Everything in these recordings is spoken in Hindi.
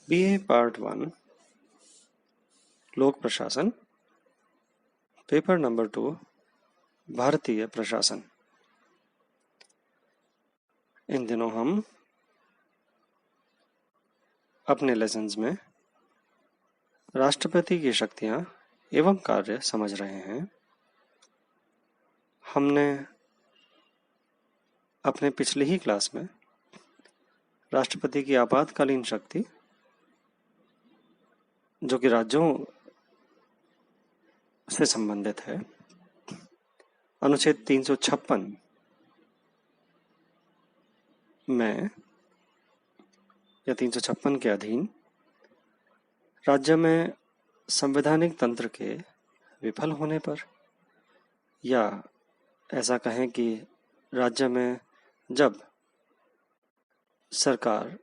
बीए पार्ट 1 लोक प्रशासन पेपर नंबर 2 भारतीय प्रशासन। इन दिनों हम अपने लेसन्स में राष्ट्रपति की शक्तियां एवं कार्य समझ रहे हैं। हमने अपने पिछली ही क्लास में राष्ट्रपति की आपातकालीन शक्ति, जो कि राज्यों से संबंधित है, अनुच्छेद 356 में या 356 के अधीन राज्य में संवैधानिक तंत्र के विफल होने पर, या ऐसा कहें कि राज्य में जब सरकार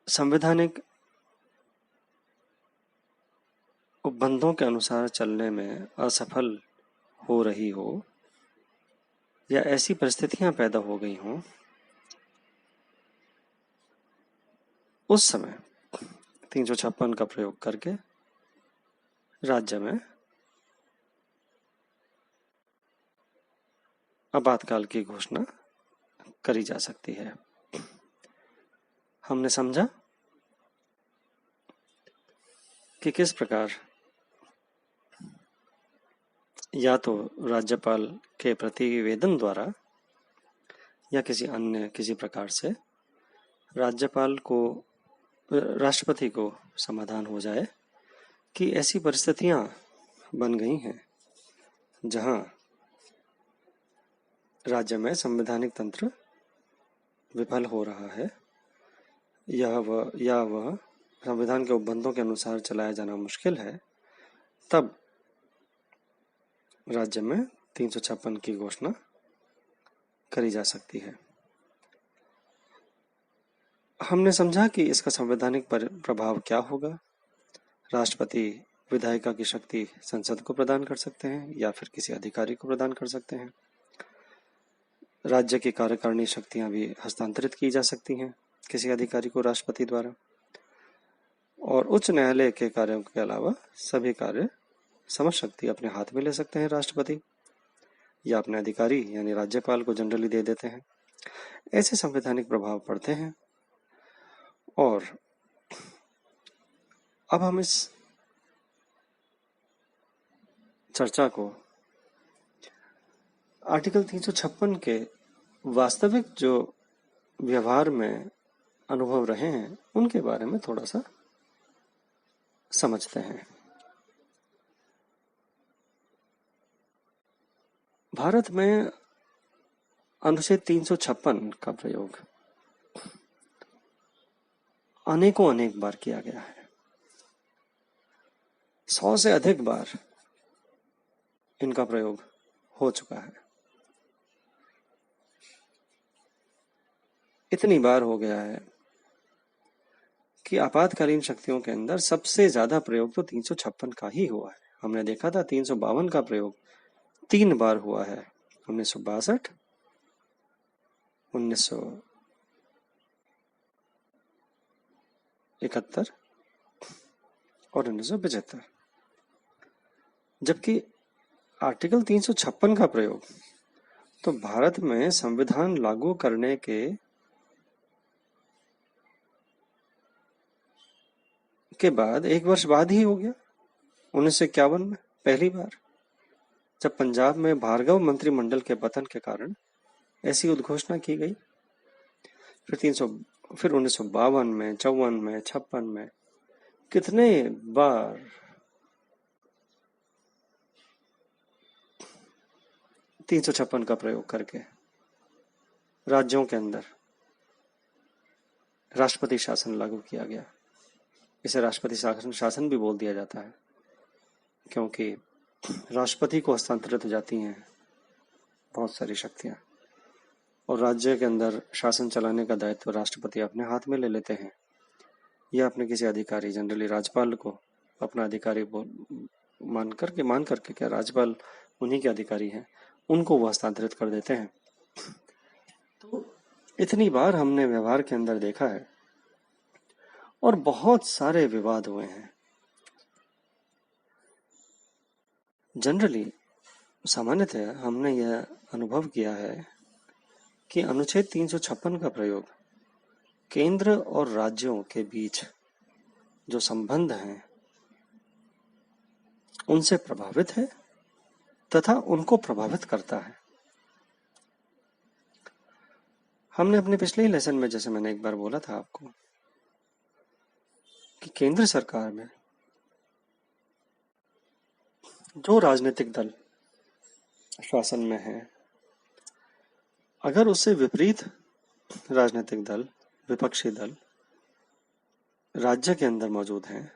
संवैधानिक उपबंधों के अनुसार चलने में असफल हो रही हो, या ऐसी परिस्थितियां पैदा हो गई हों, उस समय 356 का प्रयोग करके राज्य में आपातकाल की घोषणा करी जा सकती है। हमने समझा कि किस प्रकार या तो राज्यपाल के प्रतिवेदन द्वारा या किसी प्रकार से राष्ट्रपति को समाधान हो जाए कि ऐसी परिस्थितियां बन गई हैं जहां राज्य में संवैधानिक तंत्र विफल हो रहा है, या वह संविधान के उपबंधों के अनुसार चलाया जाना मुश्किल है, तब राज्य में 356 की घोषणा करी जा सकती है। हमने समझा कि इसका संवैधानिक प्रभाव क्या होगा। राष्ट्रपति विधायिका की शक्ति संसद को प्रदान कर सकते हैं या फिर किसी अधिकारी को प्रदान कर सकते हैं। राज्य की कार्यकारिणी शक्तियां भी हस्तांतरित की जा सकती हैं किसी अधिकारी को राष्ट्रपति द्वारा, और उच्च न्यायालय के कार्यों के अलावा सभी कार्य समझ शक्ति अपने हाथ में ले सकते हैं राष्ट्रपति, या अपने अधिकारी यानी राज्यपाल को जनरली दे देते हैं। ऐसे संवैधानिक प्रभाव पड़ते हैं। और अब हम इस चर्चा को आर्टिकल 356 के वास्तविक जो व्यवहार में अनुभव रहे हैं उनके बारे में थोड़ा सा समझते हैं। भारत में अनुच्छेद 356 का प्रयोग अनेक बार किया गया है। 100 से अधिक बार इनका प्रयोग हो चुका है। इतनी बार हो गया है कि आपातकालीन शक्तियों के अंदर सबसे ज्यादा प्रयोग तो 356 का ही हुआ है। हमने देखा था 352 का प्रयोग 3 बार हुआ है, 1962, 1971 और 1975। जबकि आर्टिकल 356 का प्रयोग तो भारत में संविधान लागू करने के बाद 1 वर्ष बाद ही हो गया, 1951 में पहली बार, जब पंजाब में भार्गव मंत्रिमंडल के पतन के कारण ऐसी उद्घोषणा की गई। फिर 1952 में, 54 में, 56 में, कितने बार 356 का प्रयोग करके राज्यों के अंदर राष्ट्रपति शासन लागू किया गया। इसे राष्ट्रपति शासन भी बोल दिया जाता है, क्योंकि राष्ट्रपति को हस्तांतरित हो जाती हैं बहुत सारी शक्तियां, और राज्य के अंदर शासन चलाने का दायित्व राष्ट्रपति अपने हाथ में ले लेते हैं, या अपने किसी अधिकारी, जनरली राज्यपाल को अपना अधिकारी मान करके क्या राज्यपाल उन्हीं के अधिकारी हैं, उनको वो हस्तांतरित कर देते हैं। तो इतनी बार हमने व्यवहार के अंदर देखा है और बहुत सारे विवाद हुए हैं। जनरली सामान्यतः हमने यह अनुभव किया है कि अनुच्छेद 356 का प्रयोग केंद्र और राज्यों के बीच जो संबंध हैं उनसे प्रभावित है तथा उनको प्रभावित करता है। हमने अपने पिछले ही लेसन में, जैसे मैंने एक बार बोला था आपको, कि केंद्र सरकार में जो राजनीतिक दल शासन में है, अगर उससे विपरीत राजनीतिक दल, विपक्षी दल राज्य के अंदर मौजूद हैं,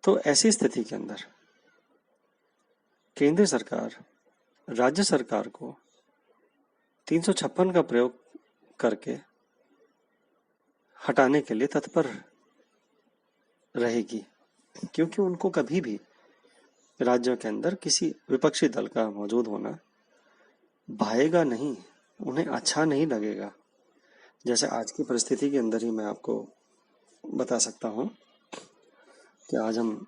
तो ऐसी स्थिति के अंदर केंद्र सरकार राज्य सरकार को 356 का प्रयोग करके हटाने के लिए तत्पर रहेगी, क्योंकि उनको कभी भी राज्यों के अंदर किसी विपक्षी दल का मौजूद होना भाएगा नहीं, उन्हें अच्छा नहीं लगेगा। जैसे आज की परिस्थिति के अंदर ही मैं आपको बता सकता हूं कि आज हम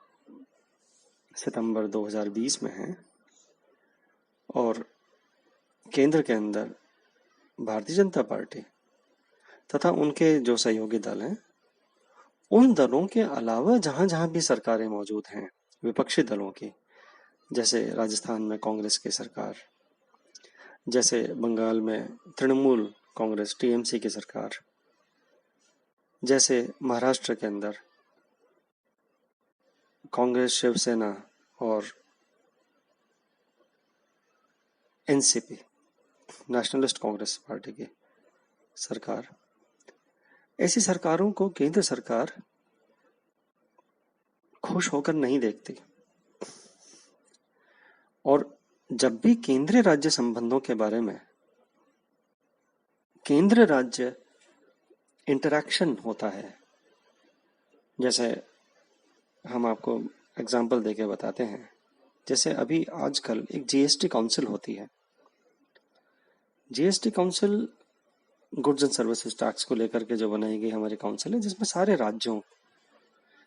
सितंबर 2020 में हैं और केंद्र के अंदर भारतीय जनता पार्टी तथा उनके जो सहयोगी दल हैं, उन दलों के अलावा जहां जहां भी सरकारें मौजूद हैं विपक्षी दलों की, जैसे राजस्थान में कांग्रेस की सरकार, जैसे बंगाल में तृणमूल कांग्रेस टीएमसी की सरकार, जैसे महाराष्ट्र के अंदर कांग्रेस, शिवसेना और एनसीपी, नेशनलिस्ट कांग्रेस पार्टी की सरकार, ऐसी सरकारों को केंद्र सरकार खुश होकर नहीं देखती। और जब भी केंद्रीय राज्य संबंधों के बारे में केंद्र राज्य इंटरैक्शन होता है, जैसे हम आपको एग्जाम्पल देके बताते हैं, जैसे अभी आजकल एक जीएसटी काउंसिल होती है। GST council goods and services tax को लेकर के जो बनाई गई हमारी काउंसिल है, जिसमें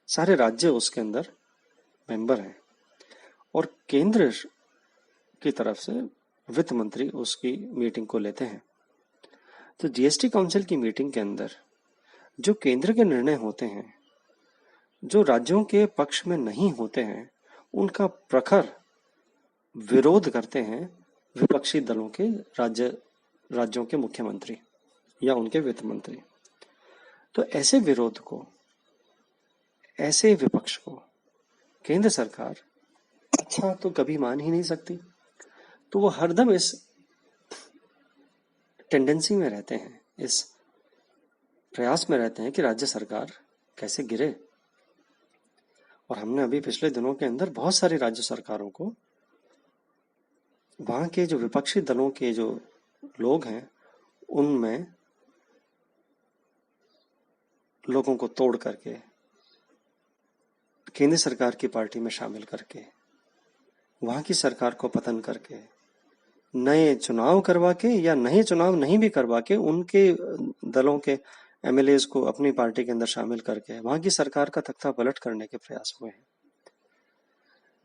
सारे राज्य उसके अंदर मेंबर हैं और केंद्र की तरफ से वित्त मंत्री उसकी मीटिंग को लेते हैं। तो जीएसटी काउंसिल की मीटिंग के अंदर जो केंद्र के निर्णय होते हैं, जो राज्यों के पक्ष में नहीं होते हैं, उनका प्रखर विरोध करते हैं विपक्षी दलों के राज्यों के मुख्यमंत्री या उनके वित्त मंत्री। तो ऐसे विरोध को, ऐसे विपक्ष को केंद्र सरकार अच्छा तो कभी मान ही नहीं सकती। तो वो हरदम इस टेंडेंसी में रहते हैं, इस प्रयास में रहते हैं कि राज्य सरकार कैसे गिरे। और हमने अभी पिछले दिनों के अंदर बहुत सारी राज्य सरकारों को, वहां के जो विपक्षी दलों के जो लोग हैं, उनमें लोगों को तोड़ करके केंद्र सरकार की पार्टी में शामिल करके, वहां की सरकार को पतन करके, नए चुनाव करवा के या नए चुनाव नहीं भी करवा के उनके दलों के एमएलएज को अपनी पार्टी के अंदर शामिल करके वहां की सरकार का तख्ता पलट करने के प्रयास हुए हैं।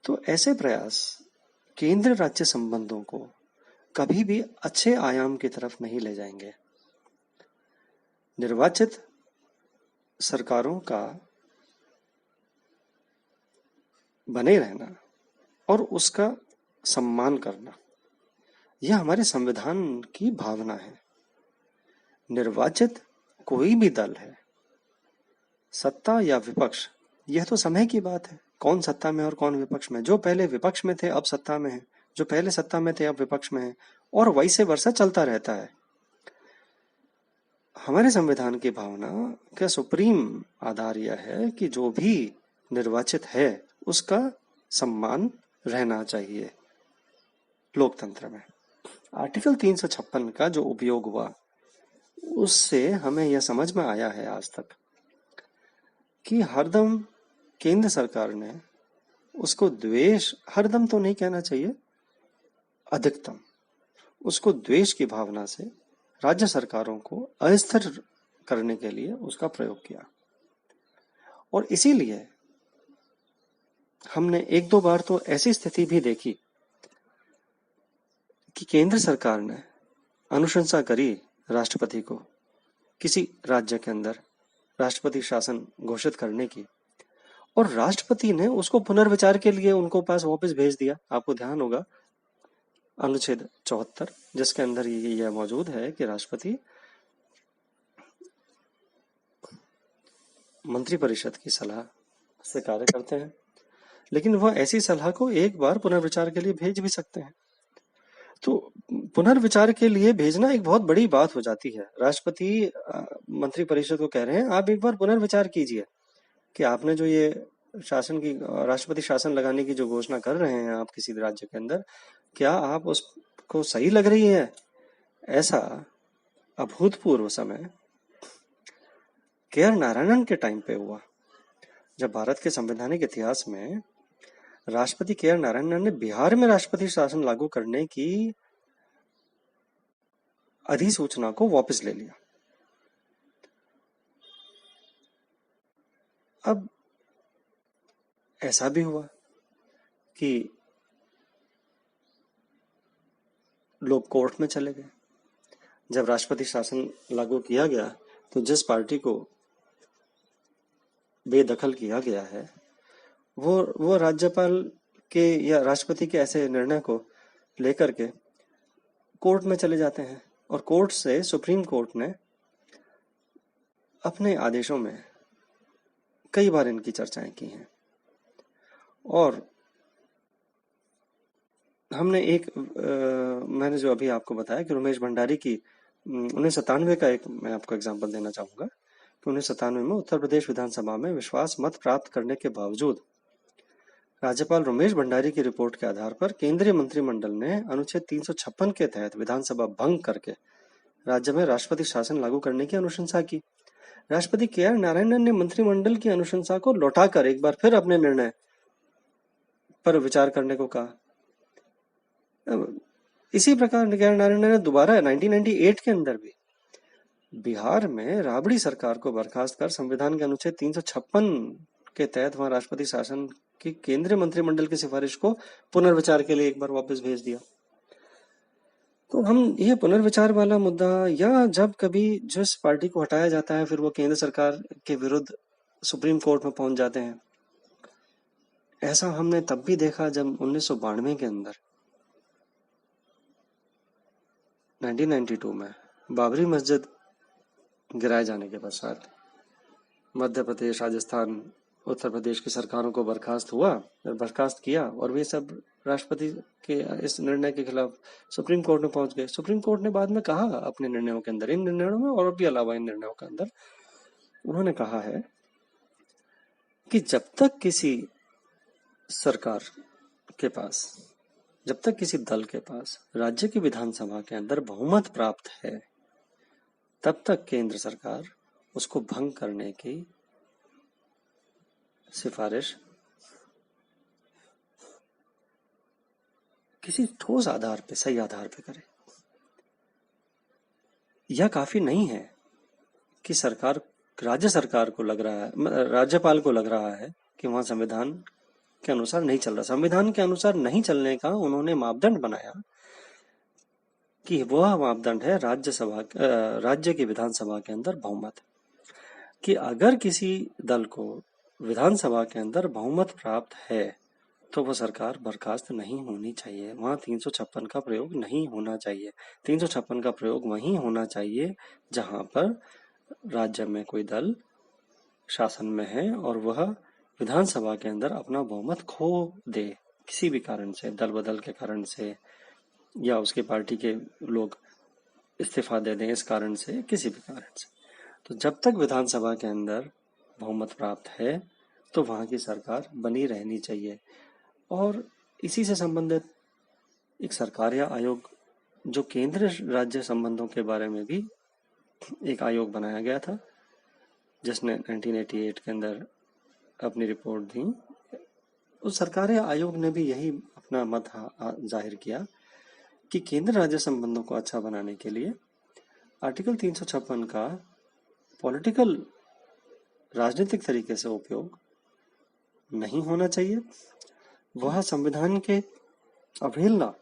तो ऐसे प्रयास केंद्र राज्य संबंधों को कभी भी अच्छे आयाम की तरफ नहीं ले जाएंगे। निर्वाचित सरकारों का बने रहना और उसका सम्मान करना, यह हमारे संविधान की भावना है। निर्वाचित कोई भी दल है, सत्ता या विपक्ष, यह तो समय की बात है, कौन सत्ता में और कौन विपक्ष में। जो पहले विपक्ष में थे अब सत्ता में है, जो पहले सत्ता में थे अब विपक्ष में है, और वैसे वर्षा चलता रहता है। हमारे संविधान की भावना का सुप्रीम आधार यह है कि जो भी निर्वाचित है उसका सम्मान रहना चाहिए लोकतंत्र में। आर्टिकल 356 का जो उपयोग हुआ, उससे हमें यह समझ में आया है आज तक कि हरदम केंद्र सरकार ने उसको द्वेष, हरदम तो नहीं कहना चाहिए, अधिकतम उसको द्वेष की भावना से राज्य सरकारों को अस्थिर करने के लिए उसका प्रयोग किया। और इसीलिए हमने एक दो बार तो ऐसी स्थिति भी देखी कि केंद्र सरकार ने अनुशंसा करी राष्ट्रपति को किसी राज्य के अंदर राष्ट्रपति शासन घोषित करने की, और राष्ट्रपति ने उसको पुनर्विचार के लिए उनको पास वापस भेज दिया। आपको ध्यान होगा अनुच्छेद 74, जिसके अंदर यह मौजूद है कि राष्ट्रपति मंत्रिपरिषद की सलाह से कार्य करते हैं, लेकिन वह ऐसी सलाह को एक बार पुनर्विचार के लिए भेज भी सकते हैं। तो पुनर्विचार के लिए भेजना एक बहुत बड़ी बात हो जाती है। राष्ट्रपति मंत्रिपरिषद को कह रहे हैं आप एक बार पुनर्विचार कीजिए कि आपने जो ये शासन की राष्ट्रपति शासन लगाने की जो घोषणा कर रहे हैं आप किसी राज्य के अंदर, क्या आप उसको सही लग रही है? ऐसा अभूतपूर्व समय के.आर. नारायणन के टाइम पे हुआ, जब भारत के संवैधानिक इतिहास में राष्ट्रपति के.आर. नारायणन ने बिहार में राष्ट्रपति शासन लागू करने की अधिसूचना को वापस ले लिया। अब ऐसा भी हुआ कि लोग कोर्ट में चले गए। जब राष्ट्रपति शासन लागू किया गया तो जिस पार्टी को बेदखल किया गया है वो राज्यपाल के या राष्ट्रपति के ऐसे निर्णय को लेकर के कोर्ट में चले जाते हैं, और कोर्ट से सुप्रीम कोर्ट ने अपने आदेशों में कई बार इनकी चर्चाएं की हैं। और हमने मैंने जो अभी आपको बताया कि रमेश भंडारी की 1997 का एक मैं आपको एग्जांपल देना चाहूंगा कि 1997 में उत्तर प्रदेश विधानसभा में विश्वास मत प्राप्त करने के बावजूद राज्यपाल रमेश भंडारी की रिपोर्ट के आधार पर केंद्रीय मंत्रिमंडल ने अनुच्छेद 356 के तहत विधानसभा भंग करके राज्य में राष्ट्रपति शासन लागू करने की अनुशंसा की। राष्ट्रपति के.आर. नारायणन ने मंत्रिमंडल की अनुशंसा को लौटाकर एक बार फिर अपने निर्णय पर विचार करने को कहा। इसी प्रकार के.आर. नारायणन ने दोबारा 1998 के अंदर भी बिहार में राबड़ी सरकार को बर्खास्त कर संविधान के अनुच्छेद 356 के तहत वहां राष्ट्रपति शासन की केंद्रीय मंत्रिमंडल की सिफारिश को पुनर्विचार के लिए एक बार वापस भेज दिया। तो हम ये पुनर्विचार वाला मुद्दा, या जब कभी जिस पार्टी को हटाया जाता है फिर वो केंद्र सरकार के विरुद्ध सुप्रीम कोर्ट में पहुंच जाते हैं, ऐसा हमने तब भी देखा जब 1992 के अंदर 1992 में बाबरी मस्जिद गिराए जाने के पश्चात मध्य प्रदेश, राजस्थान, उत्तर प्रदेश की सरकारों को बर्खास्त किया, और वे सब राष्ट्रपति के इस निर्णय के खिलाफ सुप्रीम कोर्ट में पहुंच गए। सुप्रीम कोर्ट ने बाद में कहा अपने निर्णयों के अंदर, इन निर्णयों में और भी अलावा इन निर्णयों के अंदर उन्होंने कहा है कि जब तक किसी सरकार के पास, जब तक किसी दल के पास राज्य की विधानसभा के अंदर बहुमत प्राप्त है, तब तक केंद्र सरकार उसको भंग करने की सिफारिश किसी ठोस आधार पे, सही आधार पे करे। यह काफी नहीं है कि राज्य सरकार को लग रहा है, राज्यपाल को लग रहा है कि वहां संविधान के अनुसार नहीं चल रहा। संविधान के अनुसार नहीं चलने का उन्होंने मापदंड बनाया कि वह मापदंड है राज्य की विधानसभा के अंदर बहुमत, कि अगर किसी दल को विधानसभा के अंदर बहुमत प्राप्त है तो वह सरकार बर्खास्त नहीं होनी चाहिए, वहां 356 का प्रयोग नहीं होना चाहिए। 356 का प्रयोग वहीं होना चाहिए जहां पर राज्य में कोई दल शासन में है और वह विधानसभा के अंदर अपना बहुमत खो दे, किसी भी कारण से, दल बदल के कारण से, या उसके पार्टी के लोग इस्तीफा दे दें इस कारण से, किसी भी कारण से। तो जब तक विधानसभा के अंदर बहुमत प्राप्त है तो वहां की सरकार बनी रहनी चाहिए। और इसी से संबंधित एक सरकार या आयोग, जो केंद्र राज्य संबंधों के बारे में भी एक आयोग बनाया गया था, जिसने 1988 के अंदर अपनी रिपोर्ट दी, उस सरकार या आयोग ने भी यही अपना मत जाहिर किया कि केंद्र राज्य संबंधों को अच्छा बनाने के लिए आर्टिकल 356 का पॉलिटिकल राजनीतिक तरीके से उपयोग नहीं होना चाहिए। वह संविधान के अवहेलना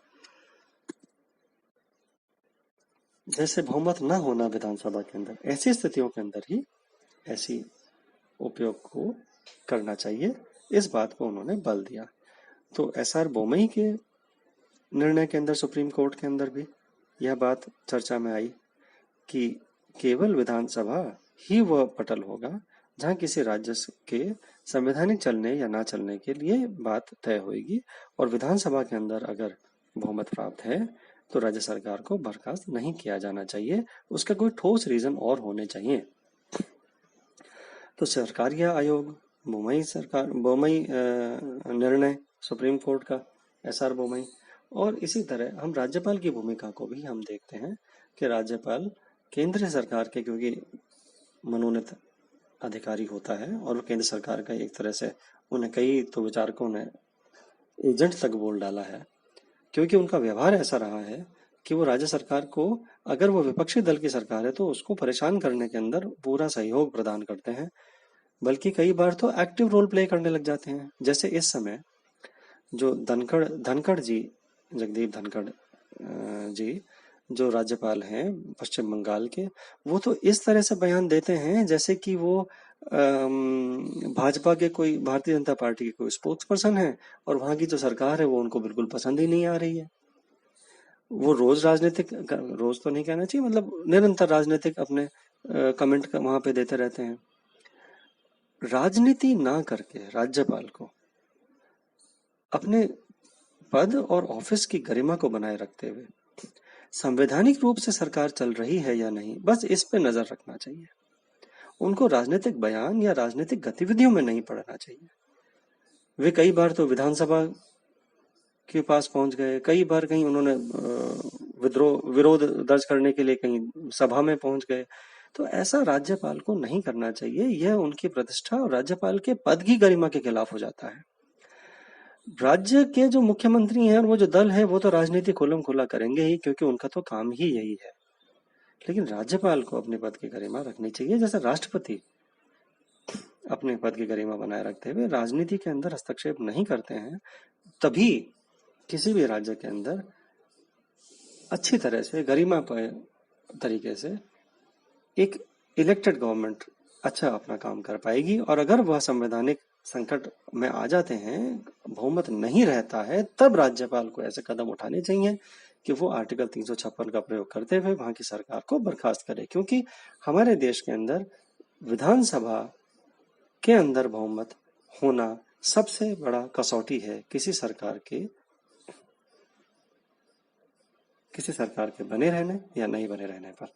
जैसे बहुमत न होना विधानसभा के अंदर, ऐसी स्थितियों के अंदर ही ऐसी उपयोग को करना चाहिए, इस बात को उन्होंने बल दिया। तो एसआर बोमई के निर्णय के अंदर सुप्रीम कोर्ट के अंदर भी यह बात चर्चा में आई कि केवल विधानसभा ही वह पटल होगा जहां किसी राज्य के संवैधानिक चलने या ना चलने के लिए बात तय होगी, और विधानसभा के अंदर अगर बहुमत प्राप्त है तो राज्य सरकार को बर्खास्त नहीं किया जाना चाहिए, उसका कोई ठोस रीजन और होने चाहिए। तो सरकारीय आयोग, बोमई निर्णय सुप्रीम कोर्ट का, एसआर बोमई, और इसी तरह हम राज्यपाल की भूमिका को भी हम देखते हैं कि राज्यपाल केंद्र सरकार के, क्योंकि मनोनीत अधिकारी होता है और केंद्र सरकार का एक तरह से, उन्हें कई तो विचारकों ने एजेंट तक बोल डाला है, क्योंकि उनका व्यवहार ऐसा रहा है कि वो राज्य सरकार को, अगर वो विपक्षी दल की सरकार है तो उसको परेशान करने के अंदर पूरा सहयोग प्रदान करते हैं, बल्कि कई बार तो एक्टिव रोल प्ले करने लग जाते हैं। जैसे इस समय जो धनखड़ जी, जगदीप धनखड़ जी जो राज्यपाल हैं पश्चिम बंगाल के, वो तो इस तरह से बयान देते हैं जैसे कि वो भाजपा के कोई, भारतीय जनता पार्टी के कोई स्पोक्स पर्सन है, और वहां की जो सरकार है वो उनको बिल्कुल पसंद ही नहीं आ रही है। वो रोज राजनीतिक, रोज तो नहीं कहना चाहिए, मतलब निरंतर राजनीतिक अपने कमेंट वहां पे देते रहते हैं। राजनीति ना करके राज्यपाल को अपने पद और ऑफिस की गरिमा को बनाए रखते हुए संवैधानिक रूप से सरकार चल रही है या नहीं, बस इस पे नजर रखना चाहिए। उनको राजनीतिक बयान या राजनीतिक गतिविधियों में नहीं पड़ना चाहिए। वे कई बार तो विधानसभा के पास पहुंच गए, कई बार कहीं उन्होंने विरोध दर्ज करने के लिए कहीं सभा में पहुंच गए। तो ऐसा राज्यपाल को नहीं करना चाहिए, यह उनकी प्रतिष्ठा और राज्यपाल के पद की गरिमा के खिलाफ हो जाता है। राज्य के जो मुख्यमंत्री हैं और वो जो दल है वो तो राजनीति खुलम खुला करेंगे ही, क्योंकि उनका तो काम ही यही है, लेकिन राज्यपाल को अपने पद की गरिमा रखनी चाहिए, जैसे राष्ट्रपति अपने पद की गरिमा बनाए रखते हुए राजनीति के अंदर हस्तक्षेप नहीं करते हैं, तभी किसी भी राज्य के अंदर अच्छी तरह से गरिमा तरीके से एक इलेक्टेड गवर्नमेंट अच्छा अपना काम कर पाएगी। और अगर वह संवैधानिक संकट में आ जाते हैं, बहुमत नहीं रहता है, तब राज्यपाल को ऐसे कदम उठाने चाहिए कि वो आर्टिकल 356 का प्रयोग करते हुए वहां की सरकार को बर्खास्त करे, क्योंकि हमारे देश के अंदर विधानसभा के अंदर बहुमत होना सबसे बड़ा कसौटी है किसी सरकार के बने रहने या नहीं बने रहने पर।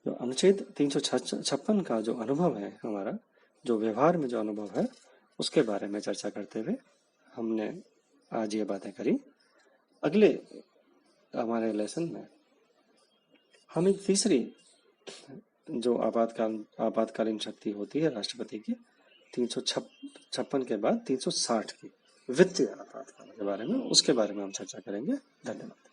जो अनुच्छेद 356 का जो अनुभव है हमारा, जो व्यवहार में जो अनुभव है, उसके बारे में चर्चा करते हुए हमने आज ये बातें करी। अगले हमारे लेसन में हम एक तीसरी जो आपातकालीन शक्ति होती है राष्ट्रपति की, 356 के बाद 360 की वित्तीय आपातकाल के बारे में, उसके बारे में हम चर्चा करेंगे। धन्यवाद।